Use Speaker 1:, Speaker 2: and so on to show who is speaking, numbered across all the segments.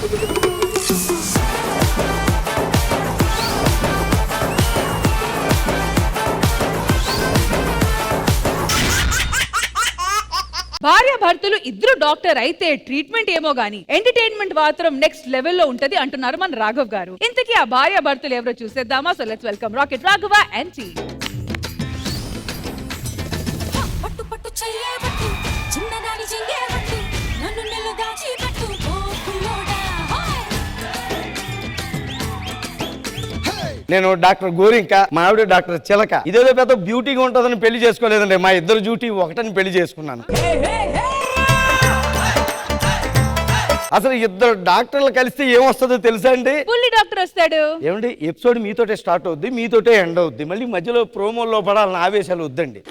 Speaker 1: భార్య భర్తలు ఇద్దరు డాక్టర్ అయితే ట్రీట్మెంట్ ఏమో గానీ ఎంటర్టైన్మెంట్ మాత్రం నెక్స్ట్ లెవెల్లో ఉంటది అంటున్నారు మన రాఘవ్ గారు. ఇంతకీ ఆ భార్య భర్తలు ఎవరో చూసేద్దామా? So let's welcome rocket Raghava and team.
Speaker 2: నేను డాక్టర్ గోరింక, మా ఆవిడ డాక్టర్ చిలక. ఇదేదో పెద్ద బ్యూటీగా ఉంటుందని పెళ్లి చేసుకోలేదండి, మా ఇద్దరు డ్యూటీ ఒకటని పెళ్లి చేసుకున్నాను. అసలు ఇద్దరు డాక్టర్లు కలిస్తే ఏమొస్తుందో తెలుసా అండి?
Speaker 1: పుల్లి డాక్టర్ వస్తాడు.
Speaker 2: ఏమండి, ఎపిసోడ్ మీతోటే స్టార్ట్ అవుద్ది, మీతోటే ఎండ్ అవుద్ది. మళ్ళీ మధ్యలో ప్రోమోల్లో పడాలని ఆవేశాలు వద్దండి.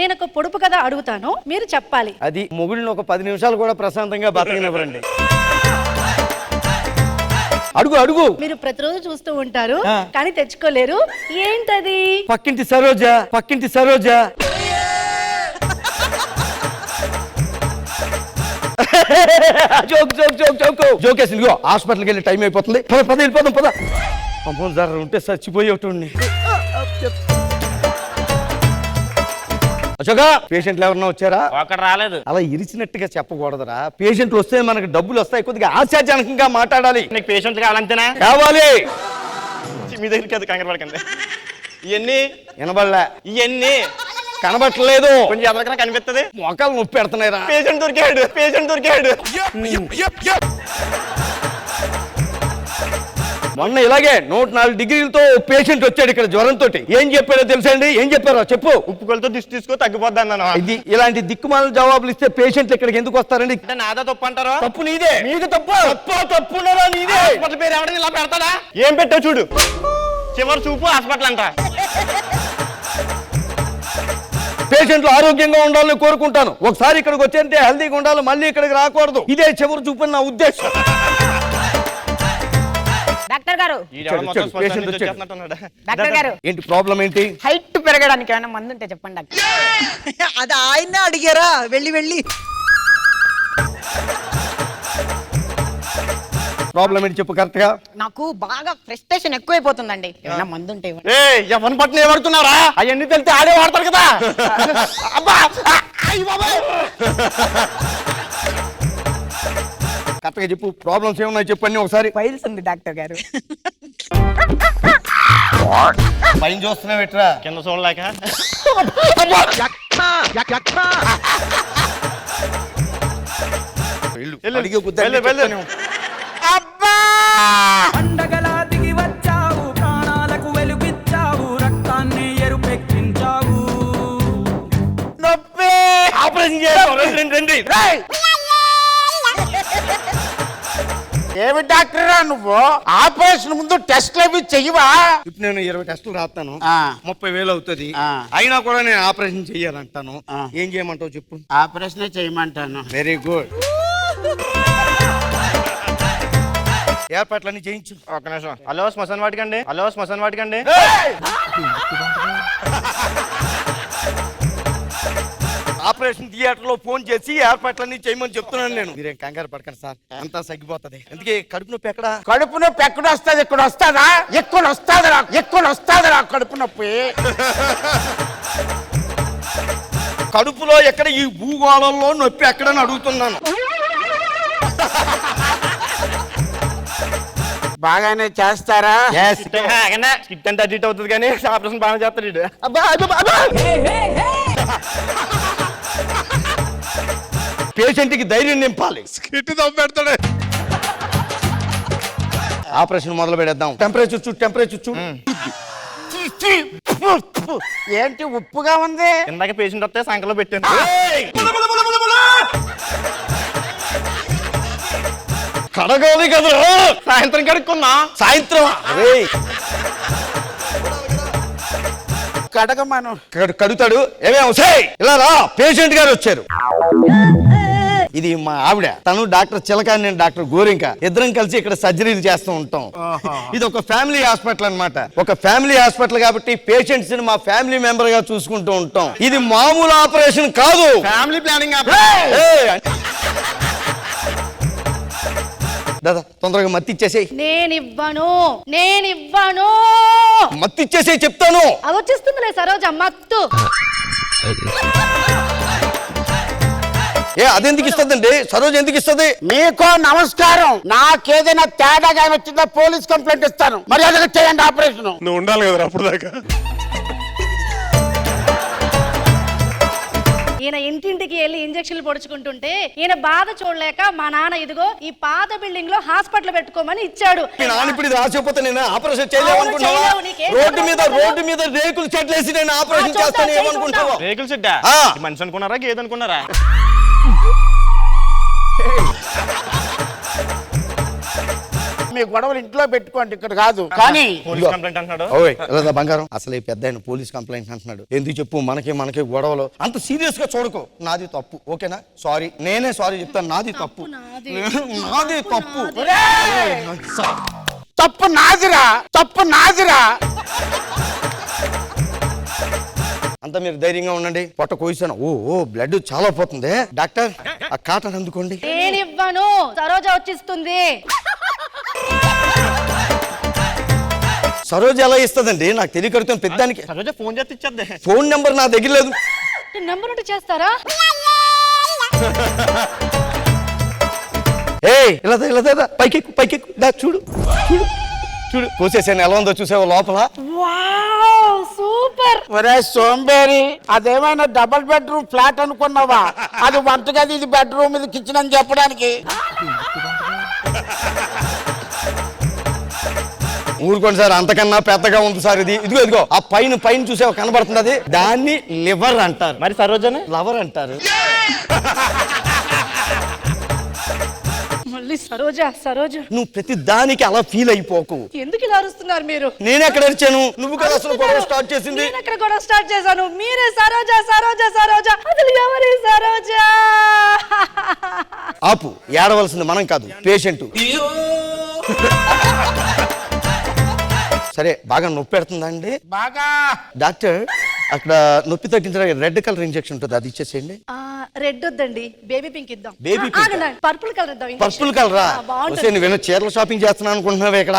Speaker 3: నేను ఒక పొడుపు కథ అడుగుతాను, మీరు చెప్పాలి.
Speaker 2: అది మొగుడిని ఒక 10 నిమిషాలు కూడా ప్రశాంతంగా బతకనివ్వరండి. అడుగు అడుగు.
Speaker 3: మీరు ప్రతిరోజు చూస్తూ ఉంటారు కానీ తెచ్చుకోలేరు, ఏంటది?
Speaker 2: పక్కింటి సరోజ, పక్కింటి Saroja. Joke joke joke joke joke వేసింది. హాస్పిటల్కి వెళ్ళి టైం అయిపోతుంది, పద వెళ్ళిపోదాం పద. అమ్మోన్ ధర ఉంటే చచ్చిపోయేటండి. అశోక, పేషెంట్లు ఎవరన్నా వచ్చారా?
Speaker 4: అక్కడ రాలేదు.
Speaker 2: అలా ఇరిచినట్టుగా చెప్పకూడదురా. పేషెంట్లు వస్తే మనకు డబ్బులు వస్తాయి, కొద్దిగా ఆశాజనకంగా మాట్లాడాలి.
Speaker 4: నీకు పేషెంట్లు కావాలంతేనా?
Speaker 2: కావాలి.
Speaker 4: మీ దగ్గరికి అది కంగారు పడకండి. ఇవన్నీ
Speaker 2: వినబడలే,
Speaker 4: ఇవన్నీ
Speaker 2: కనబట్టలేదు.
Speaker 4: కొంచెం ఎవరికైనా కనిపిస్తుంది.
Speaker 2: మొక్కలు నొప్పి పెడుతున్నాయిరా.
Speaker 4: పేషెంట్ దొరికాడు, పేషెంట్ దొరికాడు.
Speaker 2: మొన్న ఇలాగే 104 డిగ్రీలతో పేషెంట్ వచ్చాడు ఇక్కడ జ్వరంతో. ఏం చెప్పాడో తెలుసా అండి? ఏం చెప్పారో చెప్పు.
Speaker 4: ఉప్పుకొలతో దిష్టి తీసుకో తగ్గిపోద్ది అన్నాను.
Speaker 2: ఇది ఇలాంటి దిక్కుమాల జవాబులు ఇస్తే పేషెంట్లు ఇక్కడికి ఎందుకు వస్తారండి?
Speaker 4: అంటే నాదా తప్పు అంటారు?
Speaker 2: తప్పు నీదే.
Speaker 4: మీకు తప్పు.
Speaker 2: తప్పు నీదే.
Speaker 4: హాస్పిటల్ పేరు ఎవరైనా ఇలా పెడతాడా? ఏం పెట్టావు చూడు, చివరి చూపు హాస్పిటల్ అంట.
Speaker 2: పేషెంట్లు ఆరోగ్యంగా ఉండాలని కోరుకుంటాను. ఒకసారి ఇక్కడికి వచ్చేంటే హెల్దీగా ఉండాలి, మళ్ళీ ఇక్కడికి రాకూడదు. ఇదే చివరి చూపు నా ఉద్దేశం.
Speaker 5: డాక్టర్ గారు, డాక్టర్ గారు,
Speaker 2: ఏంటి ప్రాబ్లం ఏంటి?
Speaker 5: హైట్ పెరగడానికి ఏమైనా మందు ఉంటే చెప్పండి డాక్టర్.
Speaker 6: అది ఆయన అడిగారా? వెళ్ళి
Speaker 2: ప్రాబ్లం ఏంటి చెప్పు కరెక్ట్ గా.
Speaker 5: నాకు బాగా ఫ్రస్ట్రేషన్ ఎక్కువైపోతుందండి, ఏమైనా మందు ఉంటే ఇవ్వండి.
Speaker 4: ఎవరిని పట్టిన ఏమడుతున్నారా? అవన్నీ తెలితే ఆడే వాడతారు కదా. అబ్బా
Speaker 2: కరెక్ట్ గా చెప్పు, ప్రాబ్లమ్స్ ఏమున్నాయి చెప్పండి ఒకసారి.
Speaker 5: ఫైల్స్ ఉంది డాక్టర్ గారు.
Speaker 2: పైన చూస్తున్నావు ఎట్రా?
Speaker 4: కింద చూడలేక.
Speaker 7: పండగలా దిగి వచ్చావు, ప్రాణాలకు వెలుగిచ్చావు, రక్తాన్ని ఎరుపెక్కించావు.
Speaker 2: నొప్పి. ఆపరేషన్ చేయాలి.
Speaker 8: ఏమి డాక్టర్ నువ్వు ఆపరేషన్ ముందు టెస్ట్లు అవి చెయ్యవా?
Speaker 2: ఇప్పుడు నేను 20 టెస్టులు రాస్తాను, 30,000 అవుతుంది. అయినా కూడా నేను ఆపరేషన్ చెయ్యాలంటాను. ఏం చేయమంటావు చెప్పు?
Speaker 8: ఆపరేషన్ చేయమంటాను.
Speaker 2: Very good. ఏర్పాట్లన్నీ చేయించు.
Speaker 4: ఒక్క నిమిషం. హలో శ్మశాన వాటికండి, హలో శ్మశాన వాటికండి.
Speaker 2: ఆపరేషన్ థియేటర్ లో ఫోన్ చేసి ఏర్పాట్లన్నీ చేయమని చెప్తున్నాను నేను. మీరేం కంగారు పడకండి సార్, అంతా సగ్గిపోతుంది. అందుకే కడుపు నొప్పి ఎక్కడ?
Speaker 8: కడుపు నొప్పి ఎక్కడ వస్తుంది? ఇక్కడ వస్తుందా? ఎక్కువ వస్తుందా కడుపు నొప్పి?
Speaker 2: కడుపులో ఎక్కడ? ఈ భూగోళంలో నొప్పి ఎక్కడని అడుగుతున్నాను.
Speaker 8: బాగానే చేస్తారా?
Speaker 4: స్కిట్ అంటే అడ్జిట్ అవుతుంది కానీ ఆపరేషన్ బాగా చేస్తాడు.
Speaker 2: పేషెంట్ కి ధైర్యం నింపాలి.
Speaker 8: పెడతాడు.
Speaker 2: ఆపరేషన్ మొదలు పెడేద్దాం. టెంపరేచర్ చూ.
Speaker 8: ఏంటి ఉప్పుగా ఉంది?
Speaker 4: ఇందాక పేషెంట్ వస్తే సంకలో పెట్టాను.
Speaker 2: కడగాలి కదా,
Speaker 4: సాయంత్రం కడుక్కున్నా.
Speaker 2: సాయంత్రం
Speaker 8: కడగమను.
Speaker 2: కడుతాడు. ఏమేమో ఇలా రా, పేషెంట్ గారు వచ్చారు. ఇది మా ఆవిడ, తను డాక్టర్ చిలక, నేను డాక్టర్ గోరింక. ఇద్దరం కలిసి ఇక్కడ సర్జరీలు చేస్తూ ఉంటాం. ఇది ఒక ఫ్యామిలీ హాస్పిటల్ అన్నమాట. ఒక ఫ్యామిలీ హాస్పిటల్ కాబట్టి పేషెంట్స్ ని మా ఫ్యామిలీ మెంబర్ గా చూసుకుంటూ ఉంటాం. ఇది మామూలు ఆపరేషన్ కాదు,
Speaker 4: ఫ్యామిలీ ప్లానింగ్
Speaker 2: దాదా తొందరగా మత్తి ఇచ్చేసేయ్.
Speaker 3: నేనివ్వను.
Speaker 2: మత్తి ఇచ్చేసేయ్ చెప్తాను.
Speaker 3: అది వచ్చేస్తుందిలే సరోజ, మత్తు.
Speaker 2: అదెందుకు ఇస్తుందండి? సరోజ ఎందుకు ఇస్తుంది?
Speaker 8: మీకు నమస్కారం. నాకేదైనా తేడాగా వచ్చిందా పోలీస్ కంప్లైంట్ ఇస్తాను. మర్యాదగా చేయండి ఆపరేషన్.
Speaker 4: నువ్వు ఉండాలి కదా అప్పుడు దాకా.
Speaker 3: ఈయన ఇంటింటికి వెళ్ళి ఇంజక్షన్లు పొడుచుకుంటుంటే ఈయన బాధ చూడలేక మా నాన్న ఇదిగో ఈ పాత బిల్డింగ్ లో హాస్పిటల్ పెట్టుకోమని ఇచ్చాడు.
Speaker 2: మీ నాన్న ఇప్పుడు ఇది రాసిపోతే నేను ఆపరేషన్ చేయలేమనుకుంటున్నావా?
Speaker 3: చేయలేవు, నీకేం
Speaker 2: రోడ్డు మీద రేకులు చెట్లేసి నేను ఆపరేషన్ చేస్తాను ఏమనుకుంటావా?
Speaker 4: రేకుల చెడ్డ మనిషి అనుకున్నారా గేదె అనుకున్నారా?
Speaker 8: మీ గొడవలు ఇంట్లో పెట్టుకోండి, ఇక్కడ కాదు. కానీ
Speaker 4: పోలీస్ కంప్లైంట్ అంటున్నాడు.
Speaker 2: ఓయ్ లేదా బంగారం, అసలు ఈ పెద్ద ఆయన పోలీస్ కంప్లైంట్ అంటున్నాడు. ఎందుకు చెప్పు, మనకి గొడవలు అంత సీరియస్ గా చూడకు. నాది తప్పు, ఓకేనా? సారీ, నేనే సారీ చెప్తాను. నాది తప్పు, నాది తప్పు.
Speaker 8: తప్పు నాదిరా.
Speaker 2: అంతా మీరు ధైర్యంగా ఉండండి. పొట్ట కోయిస్తాను. ఓ బ్లడ్ చాలా పోతుంది. డాక్టర్ ఆ కాటన్ అందుకోండి.
Speaker 3: నేనివ్వను, సరోజ వచ్చిస్తుంది.
Speaker 2: సరోజ ఎలా ఇస్తుందండి? నాకు తెలియకడుతుంది పెద్దానికి.
Speaker 4: సరోజ ఫోన్ చేస్తే ఇచ్చేద్దే.
Speaker 2: ఫోన్ నెంబర్ నా దగ్గర లేదు.
Speaker 3: నెంబర్ ఉంటే చేస్తారా?
Speaker 2: ఇలా పైకి చూడు కోసేసాను. ఎలా ఉందో చూసావా లోపల?
Speaker 3: Wow, super.
Speaker 8: ఒరే సోంబేరి, అదేమైనా డబుల్ బెడ్రూమ్ ఫ్లాట్ అనుకున్నావా? అది వంటగది, ఇది బెడ్రూమ్, ఇది కిచెన్ అని చెప్పడానికి.
Speaker 2: ఊరుకోండి సార్, అంతకన్నా పెద్దగా ఉంది సార్ ఇది. ఇదిగో ఆ పైన చూసావా కనబడుతుంది, అది దాన్ని లివర్ అంటారు.
Speaker 4: మరి సరోజనే
Speaker 2: లవర్ అంటారు.
Speaker 3: మళ్ళీ సరోజ.
Speaker 2: నువ్వు ప్రతి దానికి అలా ఫీల్ అయిపోకు.
Speaker 3: ఎందుకు ఇలా అరుస్తున్నారు మీరు?
Speaker 2: నేను ఎక్కడ అరిచాను? నువ్వు కదా అసలు గొడవ స్టార్ట్ చేసింది.
Speaker 3: నేను ఎక్కడ గొడవ స్టార్ట్ చేశాను? మీరే సరోజ. అసలు ఎవరి సరోజ?
Speaker 2: ఆపు, ఏడవలసింది మనం కాదు, పేషెంట్. సరే, బాగా నొప్పి పెడుతుందా అండి?
Speaker 8: బాగా.
Speaker 2: డాక్టర్, అక్కడ నొప్పి తగ్గించడానికి రెడ్ కలర్ ఇంజెక్షన్ ఉంటుంది, అది ఇచ్చేసేయండి.
Speaker 3: రెడ్ వద్దండి, బేబీ పింక్ ఇద్దాం.
Speaker 2: Baby pink?
Speaker 3: పర్పుల్ కలర్ ఇద్దాం.
Speaker 2: పర్పుల్ కలరా?
Speaker 3: బాగుంటుంది.
Speaker 2: నువ్వేనా చీరల షాపింగ్ చేస్తున్నావు అనుకుంటున్నావు ఇక్కడ?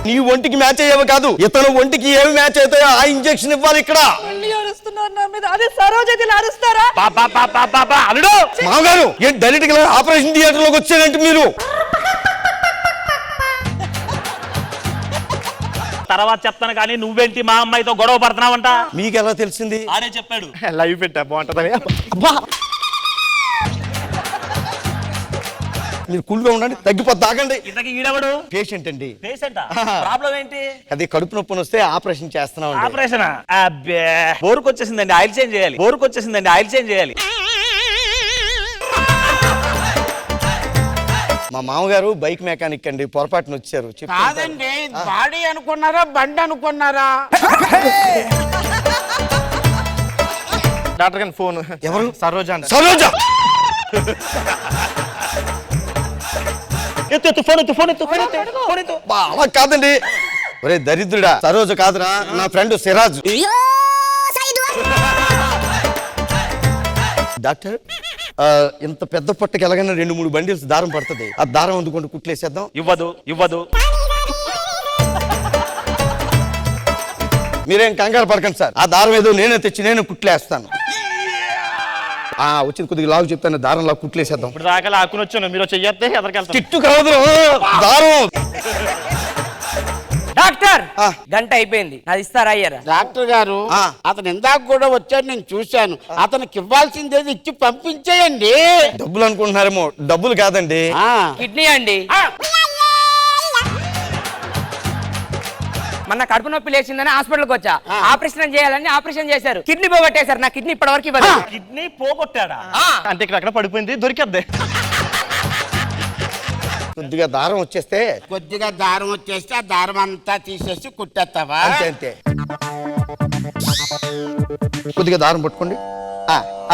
Speaker 2: నీ ఒంటికి మ్యాచ్ అయ్యేవి కాదు, ఇతను ఒంటికి ఏమి మ్యాచ్ అవుతాయో ఆ ఇంజెక్షన్ ఇవ్వాలి ఇక్కడ.
Speaker 3: మళ్ళీ అరుస్తున్నారు నా మీద. అదే సరోజ ఇలా అరుస్తారా?
Speaker 4: అల్లుడు
Speaker 2: మామగారు, ఏంటి డైరెక్ట్ గా ఆపరేషన్ థియేటర్ లోకి వచ్చారంటే మీరు?
Speaker 9: తర్వాత చెప్తాను కానీ నువ్వేంటి మా అమ్మాయితో గొడవ పడుతున్నావంట?
Speaker 2: మీకు ఎలా తెలిసింది?
Speaker 9: ఆడే చెప్పాడు.
Speaker 4: లైవ్ పెట్టా బాగుంటదని.
Speaker 2: మీరు కూల్గా ఉండండి, తగ్గిపోద్ది, ఆగండి.
Speaker 9: ఇంతకీ ఈడవడు
Speaker 2: పేషెంట్ అండి.
Speaker 9: పేషెంటా? ప్రాబ్లం ఏంటి?
Speaker 2: అది కడుపు నొప్పి వస్తే ఆపరేషన్ చేస్తున్నాం.
Speaker 9: ఆపరేషన్? అబ్బే, బోరుకొచ్చేసిందండి, ఆయిల్ చేంజ్ చేయాలి.
Speaker 2: మా మామగారు బైక్ మెకానిక్ అండి, పొరపాటున వచ్చారు.
Speaker 8: కాదండి, బాడీ అనుకున్నారా బండి అనుకున్నారా?
Speaker 4: డాక్టర్ గారి ఫోన్.
Speaker 2: ఎవరు?
Speaker 4: సరోజ.
Speaker 9: ఎత్తు ఫోన్ ఎత్తు.
Speaker 2: అలా కాదండి. ఒరే దరిద్రుడా, సరోజ కాదురా, నా ఫ్రెండ్ సిరాజ్. డాక్టర్, ఇంత పెద్ద పొట్టకి ఎలాగైనా 2-3 బండిల్స్ దారం పడుతుంది. ఆ దారం అందుకుంటూ కుట్లేసేద్దాం.
Speaker 9: ఇవ్వదు.
Speaker 2: మీరేం కంగారు పడకండి సార్, ఆ దారం ఏదో నేనే తెచ్చి నేను కుట్లేస్తాను. వచ్చింది, కొద్దిగా లాగు చెప్తాను, దారం లాగు కుట్లేసేద్దాం.
Speaker 9: ఇప్పుడు దాకా లాక్కుని వచ్చాను, మీరు చెయ్యొస్తే ఎదరికెళ్తాను.
Speaker 2: చిట్టు కాదు దారం.
Speaker 6: డాక్టర్, గంట అయిపోయింది, అది ఇస్తారా అయ్యారా?
Speaker 8: డాక్టర్ గారు, అతను ఇందాక కూడా వచ్చాడు, నేను చూశాను. అతనికి ఇవ్వాల్సిందేది ఇచ్చి పంపించేయండి.
Speaker 2: డబ్బులు అనుకుంటున్నారేమో, డబ్బులు కాదండి,
Speaker 6: కిడ్నీ అండి. మొన్న కడుపు నొప్పి లేచిందని హాస్పిటల్కి వచ్చా, ఆపరేషన్ చేయాలని ఆపరేషన్ చేశారు, కిడ్నీ పోగొట్టేశారు. నా కిడ్నీ ఇప్పటివరకు ఇవ్వలేదు.
Speaker 9: కిడ్నీ పోగొట్టాడా?
Speaker 4: అంటే ఇక్కడ అక్కడ పడిపోయింది, దొరికేద్దే.
Speaker 2: కొద్దిగా దారం వచ్చేస్తే
Speaker 8: కొద్దిగా దారం వచ్చేస్తే ఆ దారం అంతా తీసేసి కుట్టేస్తావా?
Speaker 2: అంతే అంతే. కొద్దిగా దారం పట్టుకోండి.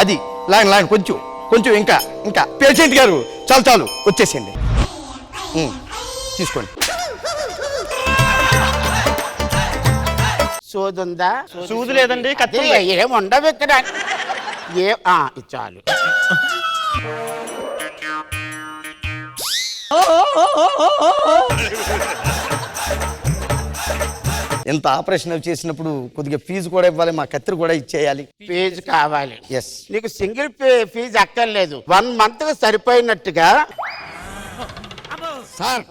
Speaker 2: అది లాగండి లాగండి, కొంచెం కొంచెం ఇంకా ఇంకా. పేషెంట్ గారు చాలు చాలు వచ్చేసేయండి. తీసుకోండి.
Speaker 8: సోదుందా?
Speaker 4: సూది లేదండి, కత్తి
Speaker 8: అదే,
Speaker 4: ఉంది.
Speaker 8: ఏం ఉండవు ఇక్కడ. ఇది చాలు.
Speaker 2: ఎంత ఆపరేషన్ చేసినప్పుడు కొద్దిగా ఫీజు కూడా ఇవ్వాలి, మా కత్తిరి కూడా ఇచ్చేయాలి.
Speaker 8: ఫీజు కావాలి.
Speaker 2: ఎస్.
Speaker 8: నీకు సింగిల్ ఫీజు అక్కర్లేదు, 1 month సరిపోయినట్టుగా. సార్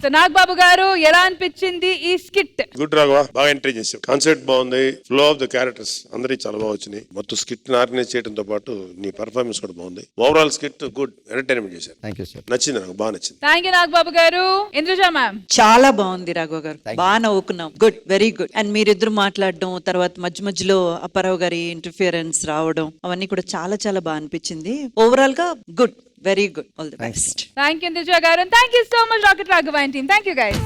Speaker 1: సో నాగబాబు గారు ఎలా అనిపించింది ఈ స్కిట్?
Speaker 10: గుడ్ రాఘవ, బాగా ఎంట్రీ చేసావు. కాన్సెప్ట్ బాగుంది, ఫ్లో ఆఫ్ ద క్యారెక్టర్స్ అందరికి చాలా బాగా వచ్చినాయి. మొత్తం స్కిట్ ని ఆర్గనైజ్ చేయడంతో పాటు నీ పర్ఫార్మెన్స్ కూడా బాగుంది. ఓవరాల్ స్కిట్ గుడ్ ఎంటర్టైన్మెంట్ చేశారు.
Speaker 2: Thank you sir.
Speaker 10: నచ్చింది, నాకు బాగా నచ్చింది.
Speaker 1: థ్యాంక్ యూ నాగబాబు గారు. ఇంద్రజ మ్యామ్
Speaker 11: చాలా బాగుంది రాఘవ గారు, బాగా నవ్వుకున్నాం. Good, very good. అండ్ మీరిద్దరు మాట్లాడడం, తర్వాత మధ్య మధ్యలో అప్పారావు గారి ఇంటర్ఫియరెన్స్ రావడం, అవన్నీ కూడా చాలా చాలా బాగా అనిపించింది. ఓవరాల్ గా good, very good. All the best.
Speaker 1: Thank you Indraja garu. Thank you so much Rocket Raghava and team. Thank you guys.